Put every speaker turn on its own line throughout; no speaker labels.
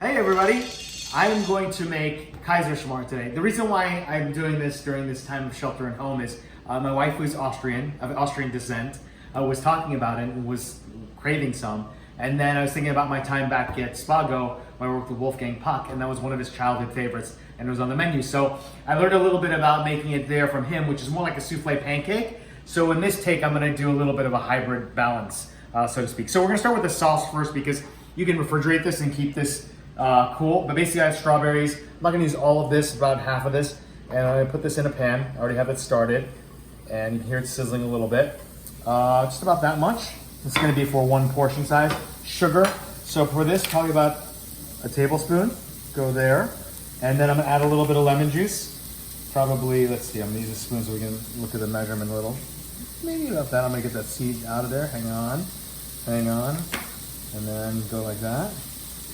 Hey everybody, I'm going to make Kaiserschmarrn today. The reason why I'm doing this during this time of shelter at home is my wife, who's Austrian, of Austrian descent, was talking about it and was craving some. And then I was thinking about my time back at Spago when I worked with Wolfgang Puck, and that was one of his childhood favorites, and it was on the menu. So I learned a little bit about making it there from him, which is more like a souffle pancake. So in this take, I'm gonna do a little bit of a hybrid balance, so to speak. So we're gonna start with the sauce first because you can refrigerate this and keep this cool, but basically I have strawberries. I'm not gonna use all of this, about half of this, and I'm gonna put this in a pan. I already have it started, and you can hear it sizzling a little bit. Just about that much. It's gonna be for one portion size. Sugar, so for this, probably about a tablespoon, go there. And then I'm gonna add a little bit of lemon juice. Probably, let's see, I'm gonna use a spoon so we can look at the measurement a little. Maybe about that, I'm gonna get that seed out of there, hang on. And then go like that.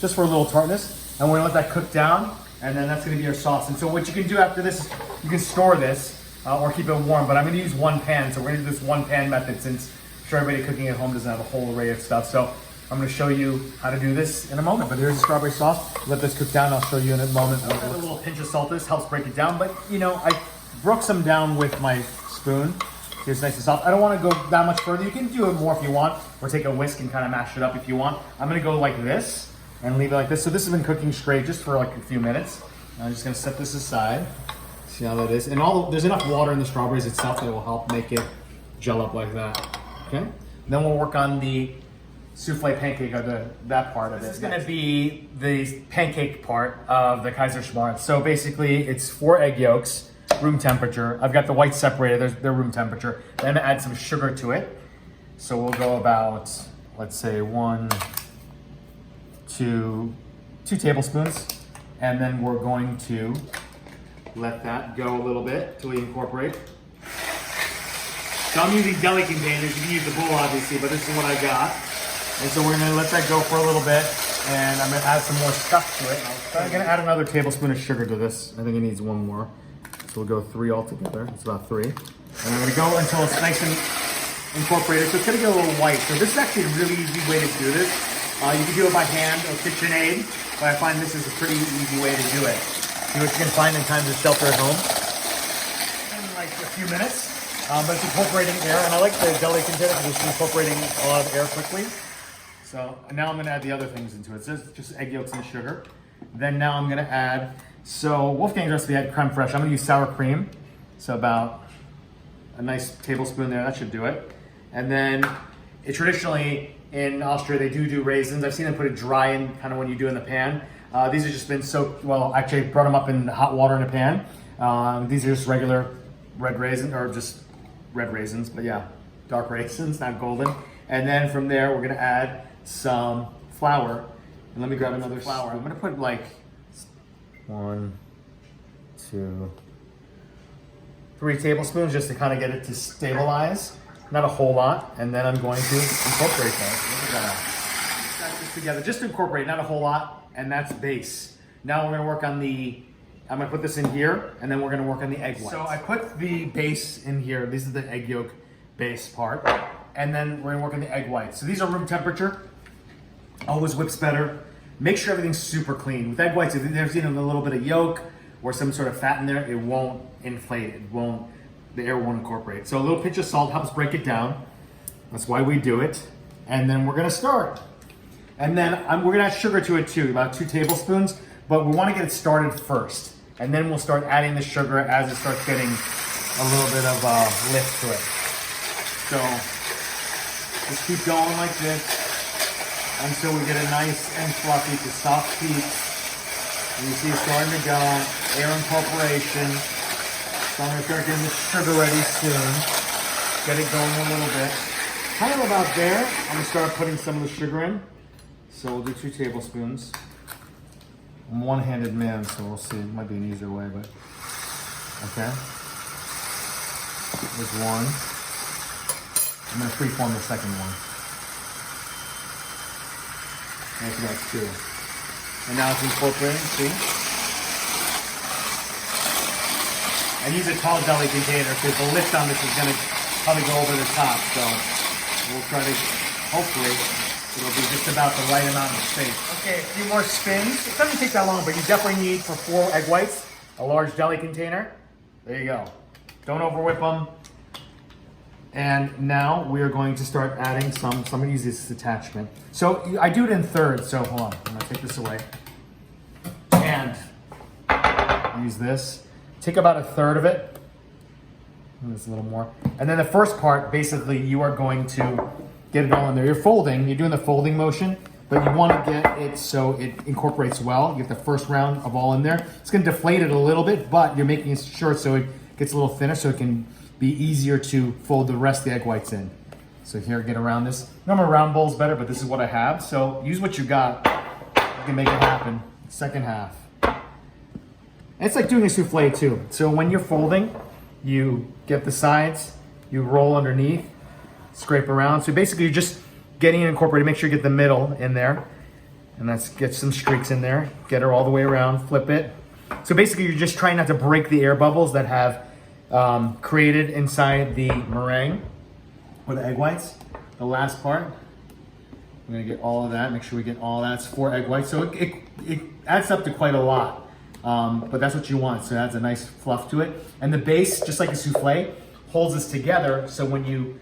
Just for a little tartness, and we're gonna let that cook down, and then that's gonna be our sauce. And so what you can do after this, you can store this or keep it warm, but I'm gonna use one pan, so we're gonna do this one pan method since I'm sure everybody cooking at home doesn't have a whole array of stuff. So I'm gonna show you how to do this in a moment, but here's the strawberry sauce. Let this cook down, I'll show you in a moment. A little pinch of salt, this helps break it down, but you know, I broke some down with my spoon. Here's nice and soft. I don't wanna go that much further. You can do it more if you want, or take a whisk and kind of mash it up if you want. I'm gonna go like this and leave it like this. So this has been cooking straight just for like a few minutes. I'm just gonna set this aside. See how that is. And there's enough water in the strawberries itself that will help make it gel up like that. Okay? Then we'll work on the souffle pancake, or that part of it. This is gonna be the pancake part of the Kaiserschmarrn. So basically it's 4 egg yolks, room temperature. I've got the whites separated, they're room temperature. Then add some sugar to it. So we'll go about, let's say 2 tablespoons, and then we're going to let that go a little bit till we incorporate. So I'm using deli containers. You can use the bowl obviously, but this is what I got. And so we're gonna let that go for a little bit, and I'm gonna add some more stuff to it. I'm gonna add another tablespoon of sugar to this. I think it needs one more. So we'll go 3 altogether. It's about 3. And I'm gonna go until it's nice and incorporated. So it's gonna get a little white. So this is actually a really easy way to do this. You can do it by hand or KitchenAid, but I find this is a pretty easy way to do it. See what you can find in times of shelter at home. In like a few minutes, but it's incorporating air, and I like the deli container because it's incorporating a lot of air quickly. So now I'm gonna add the other things into it. So it's just egg yolks and sugar. Then now I'm gonna add, so Wolfgang's recipe had crème fraiche. I'm gonna use sour cream. So about a nice tablespoon there, that should do it. And then traditionally, in Austria, they do raisins. I've seen them put it dry in, kind of when you do in the pan. These have just been soaked, well, actually I brought them up in hot water in a pan. These are just regular red raisins, or just red raisins, but yeah, dark raisins, not golden. And then from there, we're gonna add some flour. And let me grab another flour. I'm gonna put like 1, 2, 3 tablespoons just to kind of get it to stabilize. Not a whole lot, and then I'm going to incorporate that. Look at that. Got this together, just to incorporate, not a whole lot, and that's base. Now we're gonna work on I'm gonna put this in here, and then we're gonna work on the egg whites. So I put the base in here. This is the egg yolk base part, and then we're gonna work on the egg whites. So these are room temperature. Always whips better. Make sure everything's super clean. With egg whites, if there's even a little bit of yolk or some sort of fat in there, it won't inflate. The air won't incorporate. So a little pinch of salt helps break it down. That's why we do it. And then we're gonna start. And then we're gonna add sugar to it too, about 2 tablespoons, but we wanna get it started first. And then we'll start adding the sugar as it starts getting a little bit of lift to it. So just keep going like this until we get a nice and fluffy to soft peaks. And you see it's starting to go, air incorporation. So I'm gonna start getting the sugar ready soon. Get it going a little bit. Kind of about there, I'm gonna start putting some of the sugar in. So we'll do 2 tablespoons. I'm a one-handed man, so we'll see. It might be an easier way, but okay. There's 1. I'm gonna freeform the second one. That's 2. And now it's incorporating, see? And use a tall deli container because the lift on this is going to probably go over the top. So we'll try to hopefully It'll be just about the right amount of space. Okay, a few more spins. It doesn't take that long, but you definitely need, for 4 egg whites, a large deli container. There you go. Don't overwhip them. And now we are going to start adding some of these is attachment. So I do it in thirds. So hold on, I'm gonna take this away. And use this. Take about a third of it. There's a little more. And then the first part, basically, you are going to get it all in there. You're folding, you're doing the folding motion, but you want to get it so it incorporates well. You get the first round of all in there. It's going to deflate it a little bit, but you're making it short so it gets a little thinner so it can be easier to fold the rest of the egg whites in. So here, get around this. Normally round bowl's better, but this is what I have. So use what you got. You can make it happen. Second half. And it's like doing a souffle too. So when you're folding, you get the sides, you roll underneath, scrape around. So basically you're just getting it incorporated. Make sure you get the middle in there. And that's get some streaks in there. Get her all the way around, flip it. So basically you're just trying not to break the air bubbles that have created inside the meringue or the egg whites. The last part, we're gonna get all of that. Make sure we get all that. It's 4 egg whites. So it adds up to quite a lot. But that's what you want. So it adds a nice fluff to it. And the base, just like a souffle, holds this together. So when you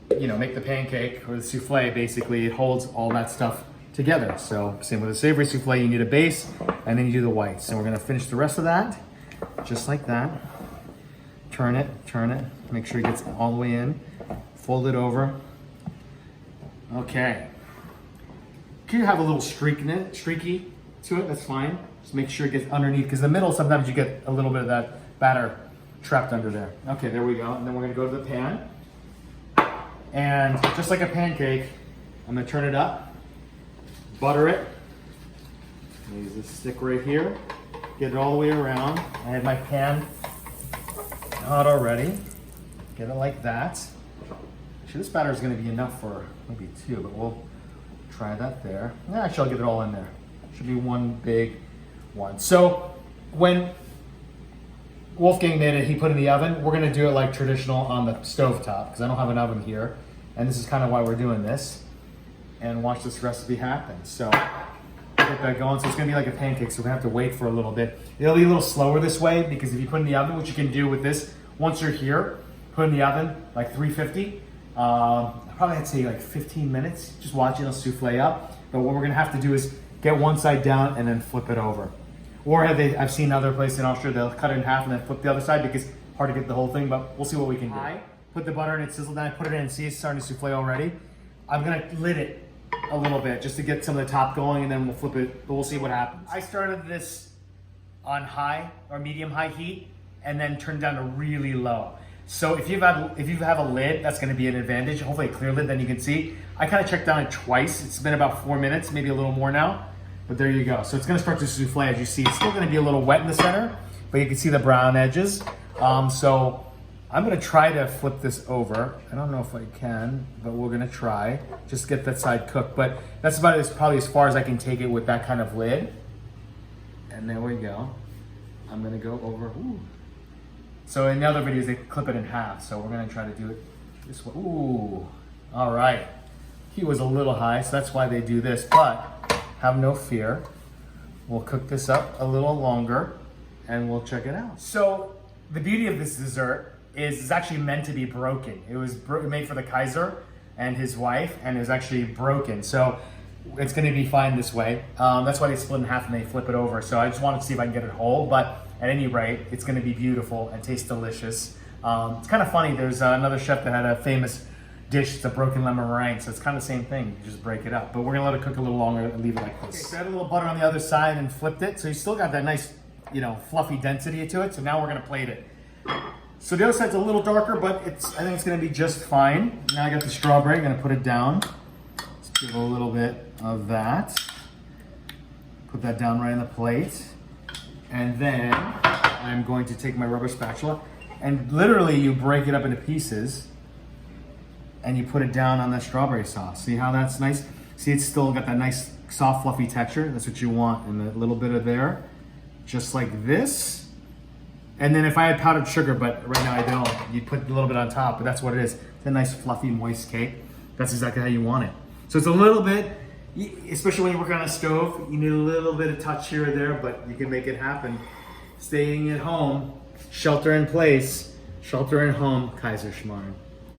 make the pancake or the souffle, basically it holds all that stuff together. So same with a savory souffle, you need a base and then you do the whites. And we're gonna finish the rest of that just like that. Turn it, make sure it gets all the way in. Fold it over. Okay. Can you have a little streaky to it? That's fine. Just make sure it gets underneath, because the middle, sometimes you get a little bit of that batter trapped under there. Okay, there we go. And then we're gonna go to the pan. And just like a pancake, I'm gonna turn it up, butter it. Use this stick right here. Get it all the way around. I have my pan hot already. Get it like that. Actually, this batter is gonna be enough for maybe 2, but we'll try that there. Actually, I'll get it all in there. Should be one big one. So when Wolfgang made it, he put it in the oven. We're gonna do it like traditional on the stovetop, because I don't have an oven here. And this is kind of why we're doing this. And watch this recipe happen. So get that going. So it's gonna be like a pancake, so we're gonna have to wait for a little bit. It'll be a little slower this way, because if you put it in the oven, which you can do with this, once you're here, put it in the oven, like 350. Probably I'd say like 15 minutes. Just watch it, it'll souffle up. But what we're gonna have to do is get one side down and then flip it over. Or I've seen other places in Austria, they'll cut it in half and then flip the other side, because it's hard to get the whole thing, but we'll see what we can do. Put the butter in it, sizzle down, put it in, see it's starting to souffle already. I'm gonna lid it a little bit just to get some of the top going, and then we'll flip it, but we'll see what happens. I started this on high or medium high heat and then turned down to really low. So if you have a lid, that's gonna be an advantage. Hopefully a clear lid, then you can see. I kind of checked down it twice. It's been about 4 minutes, maybe a little more now, but there you go. So it's gonna start to souffle as you see. It's still gonna be a little wet in the center, but you can see the brown edges. So I'm gonna try to flip this over. I don't know if I can, but we're gonna try. Just get that side cooked. But that's about probably as far as I can take it with that kind of lid. And there we go. I'm gonna go over. Ooh. So in the other videos, they clip it in half. So we're gonna try to do it this way. Ooh, all right. Heat was a little high, so that's why they do this, but have no fear. We'll cook this up a little longer and we'll check it out. So the beauty of this dessert is it's actually meant to be broken. It was made for the Kaiser and his wife, and it was actually broken. So it's gonna be fine this way. That's why they split in half and they flip it over. So I just wanted to see if I can get it whole, but at any rate, it's gonna be beautiful and taste delicious. It's kind of funny, there's another chef that had a famous dish, it's a broken lemon meringue, so it's kind of the same thing, you just break it up. But we're gonna let it cook a little longer and leave it like this. Okay, so I had a little butter on the other side and flipped it, so you still got that nice, fluffy density to it, so now we're gonna plate it. So the other side's a little darker, but I think it's gonna be just fine. Now I got the strawberry, I'm gonna put it down. Let's give it a little bit of that. Put that down right on the plate. And then I'm going to take my rubber spatula, and literally you break it up into pieces and you put it down on that strawberry sauce. See how that's nice? See, it's still got that nice soft fluffy texture. That's what you want, and a little bit of there, just like this. And then if I had powdered sugar, but right now I don't, you'd put a little bit on top, but that's what it is. It's a nice fluffy moist cake. That's exactly how you want it. So it's a little bit, especially when you work on a stove, you need a little bit of touch here or there, but you can make it happen. Staying at home, shelter in place, shelter in home, Kaiserschmarrn.